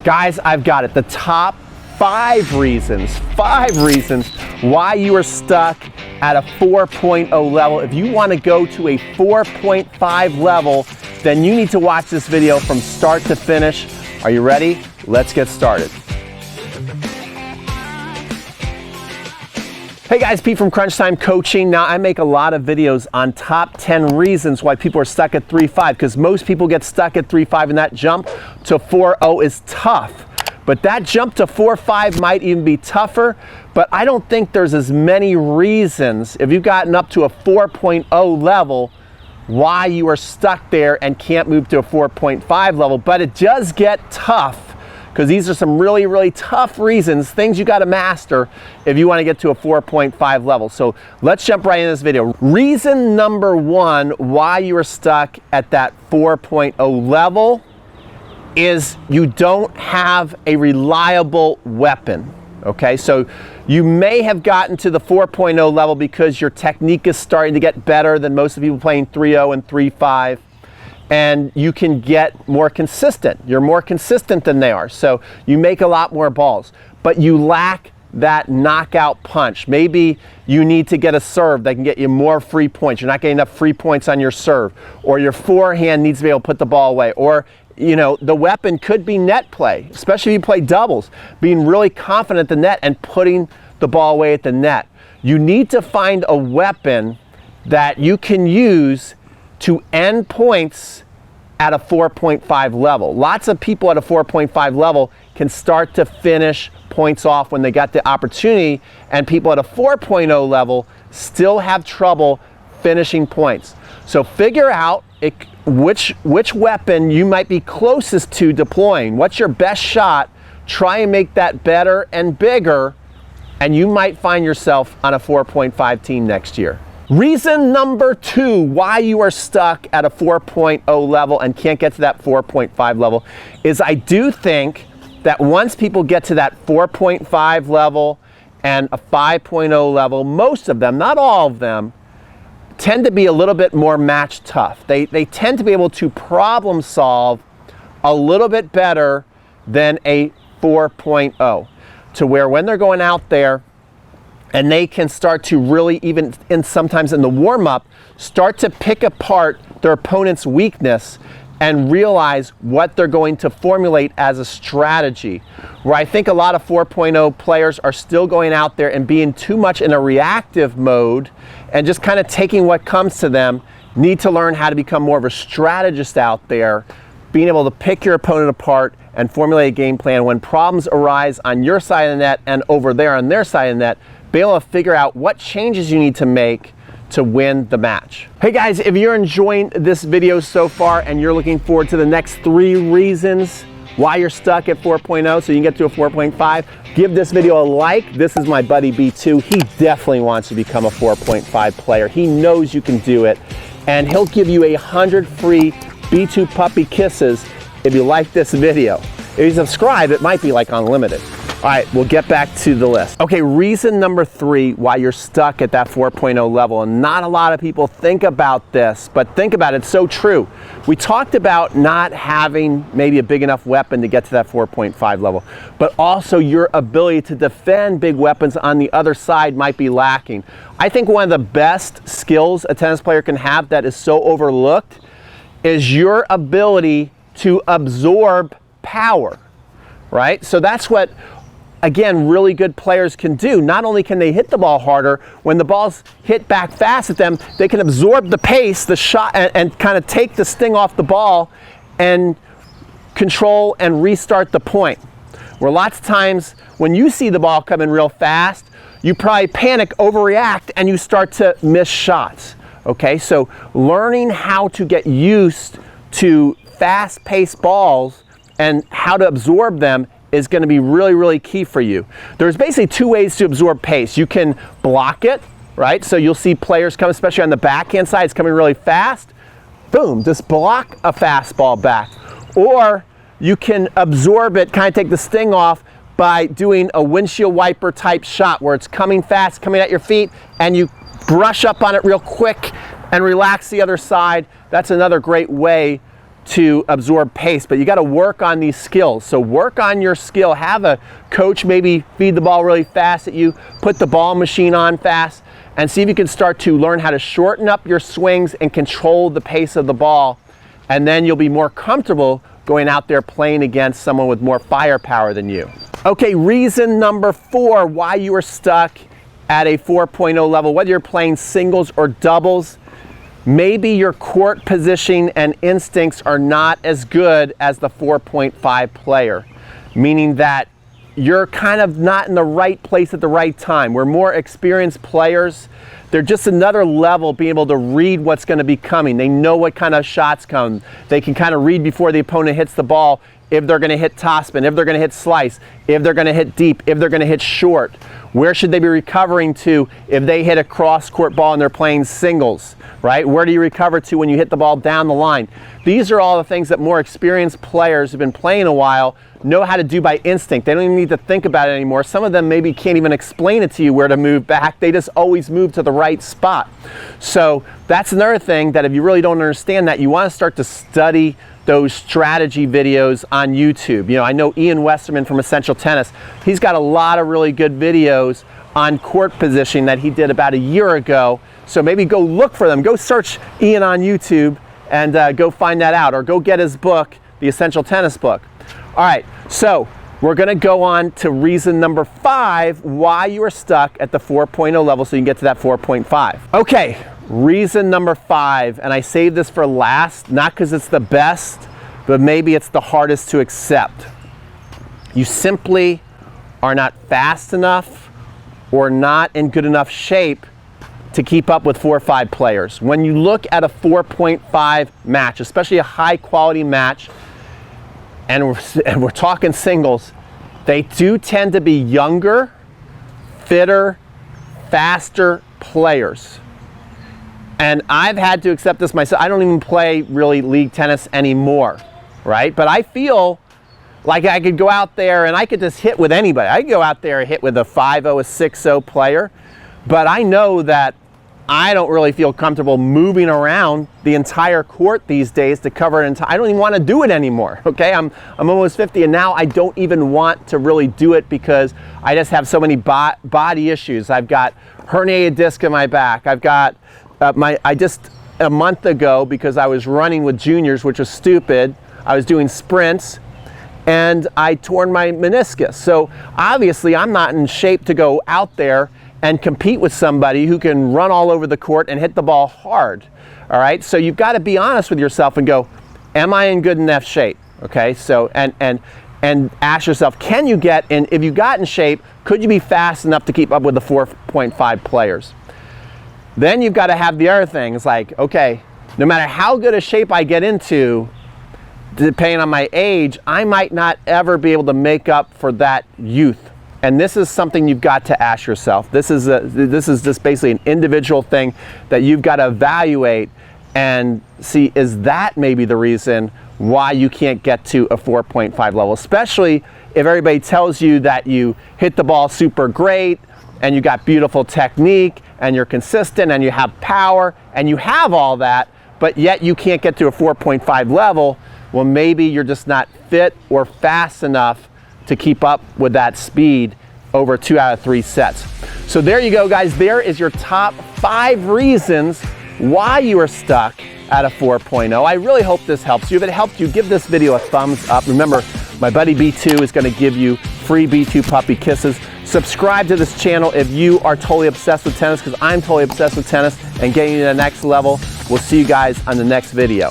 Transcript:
Guys, I've got it. The top five reasons why you are stuck at a 4.0 level. If you want to go to a 4.5 level, then you need to watch this video from start to finish. Are you ready? Let's get started. Hey guys, Pete from Crunch Time Coaching. Now, I make a lot of videos on top 10 reasons why people are stuck at 3.5, because most people get stuck at 3.5 and that jump to 4.0 is tough. But that jump to 4.5 might even be tougher, but I don't think there's as many reasons, if you've gotten up to a 4.0 level, why you are stuck there and can't move to a 4.5 level. But it does get tough, because these are some really, really tough reasons, things you got to master if you want to get to a 4.5 level. So let's jump right into this video. Reason number one why you are stuck at that 4.0 level is you don't have a reliable weapon. Okay, so you may have gotten to the 4.0 level because your technique is starting to get better than most of the people playing 3.0 and 3.5. And you can get more consistent. You're more consistent than they are. So you make a lot more balls, but you lack that knockout punch. Maybe you need to get a serve that can get you more free points. You're not getting enough free points on your serve, or your forehand needs to be able to put the ball away, or you know, the weapon could be net play, especially if you play doubles, being really confident at the net and putting the ball away at the net. You need to find a weapon that you can use to end points at a 4.5 level. Lots of people at a 4.5 level can start to finish points off when they got the opportunity, and people at a 4.0 level still have trouble finishing points. So figure out which weapon you might be closest to deploying. What's your best shot? Try and make that better and bigger, and you might find yourself on a 4.5 team next year. Reason number two why you are stuck at a 4.0 level and can't get to that 4.5 level is I do think that once people get to that 4.5 level and a 5.0 level, most of them, not all of them, tend to be a little bit more match tough. They tend to be able to problem solve a little bit better than a 4.0, to where when they're going out there, and they can start to really, even sometimes in the warm-up, start to pick apart their opponent's weakness and realize what they're going to formulate as a strategy. Where I think a lot of 4.0 players are still going out there and being too much in a reactive mode and just kind of taking what comes to them. Need to learn how to become more of a strategist out there, being able to pick your opponent apart and formulate a game plan when problems arise on your side of the net and over there on their side of the net. Be able to figure out what changes you need to make to win the match. Hey guys, if you're enjoying this video so far and you're looking forward to the next 3 reasons why you're stuck at 4.0 so you can get to a 4.5, give this video a like. This is my buddy B2. He definitely wants to become a 4.5 player. He knows you can do it, and he'll give you 100 free B2 puppy kisses if you like this video. If you subscribe, it might be like unlimited. All right, we'll get back to the list. Okay, reason number 3 why you're stuck at that 4.0 level, and not a lot of people think about this, but think about it, it's so true. We talked about not having maybe a big enough weapon to get to that 4.5 level, but also your ability to defend big weapons on the other side might be lacking. I think one of the best skills a tennis player can have that is so overlooked is your ability to absorb power, right? So that's what, again, really good players can do. Not only can they hit the ball harder, when the ball's hit back fast at them, they can absorb the pace, the shot, and kind of take the sting off the ball and control and restart the point. Where lots of times when you see the ball coming real fast, you probably panic, overreact, and you start to miss shots. Okay, so learning how to get used to fast-paced balls and how to absorb them is going to be really, really key for you. There's basically 2 ways to absorb pace. You can block it, right? So you'll see players come, especially on the backhand side, it's coming really fast. Boom, just block a fastball back. Or you can absorb it, kind of take the sting off by doing a windshield wiper type shot where it's coming fast, coming at your feet, and you brush up on it real quick and relax the other side. That's another great way to absorb pace, but you got to work on these skills. So work on your skill. Have a coach maybe feed the ball really fast at you, put the ball machine on fast, and see if you can start to learn how to shorten up your swings and control the pace of the ball. And then you'll be more comfortable going out there playing against someone with more firepower than you. Okay, reason number 4 why you are stuck at a 4.0 level, whether you're playing singles or doubles, maybe your court positioning and instincts are not as good as the 4.5 player, meaning that you're kind of not in the right place at the right time. We're more experienced players. They're just another level being able to read what's going to be coming. They know what kind of shots come. They can kind of read before the opponent hits the ball if they're going to hit topspin, if they're going to hit slice, if they're going to hit deep, if they're going to hit short. Where should they be recovering to if they hit a cross-court ball and they're playing singles, right? Where do you recover to when you hit the ball down the line? These are all the things that more experienced players who've been playing a while know how to do by instinct. They don't even need to think about it anymore. Some of them maybe can't even explain it to you where to move back. They just always move to the right spot. So that's another thing that if you really don't understand that, you want to start to study those strategy videos on YouTube. You know, I know Ian Westerman from Essential Tennis. He's got a lot of really good videos on court positioning that he did about a year ago. So maybe go look for them. Go search Ian on YouTube and go find that out, or go get his book, The Essential Tennis Book. All right, so we're gonna go on to reason number 5 why you are stuck at the 4.0 level so you can get to that 4.5. Okay, reason number 5, and I saved this for last, not because it's the best, but maybe it's the hardest to accept. You simply are not fast enough or not in good enough shape to keep up with 4 or 5 players. When you look at a 4.5 match, especially a high quality match, and we're talking singles, they do tend to be younger, fitter, faster players. And I've had to accept this myself. I don't even play really league tennis anymore, right? But I feel like I could go out there and I could just hit with anybody. I could go out there and hit with a 5-0, a 6-0 player, but I know that I don't really feel comfortable moving around the entire court these days to cover an entire. I don't even want to do it anymore, okay? I'm almost 50 and now I don't even want to really do it because I just have so many body issues. I've got herniated disc in my back. I've got I just a month ago, because I was running with juniors, which was stupid, I was doing sprints and I torn my meniscus. So obviously I'm not in shape to go out there and compete with somebody who can run all over the court and hit the ball hard. All right, so you've got to be honest with yourself and go, am I in good enough shape? Okay, so and ask yourself, can you get in, if you got in shape, could you be fast enough to keep up with the 4.5 players? Then you've got to have the other things like, okay, no matter how good a shape I get into, depending on my age, I might not ever be able to make up for that youth. And this is something you've got to ask yourself. This is just basically an individual thing that you've got to evaluate and see, is that maybe the reason why you can't get to a 4.5 level, especially if everybody tells you that you hit the ball super great and you got beautiful technique and you're consistent and you have power and you have all that, but yet you can't get to a 4.5 level. Well, maybe you're just not fit or fast enough to keep up with that speed over 2 out of 3 sets. So there you go, guys. There is your top 5 reasons why you are stuck at a 4.0. I really hope this helps you. If it helped you, give this video a thumbs up. Remember, my buddy B2 is going to give you free B2 puppy kisses. Subscribe to this channel if you are totally obsessed with tennis, because I'm totally obsessed with tennis and getting to the next level. We'll see you guys on the next video.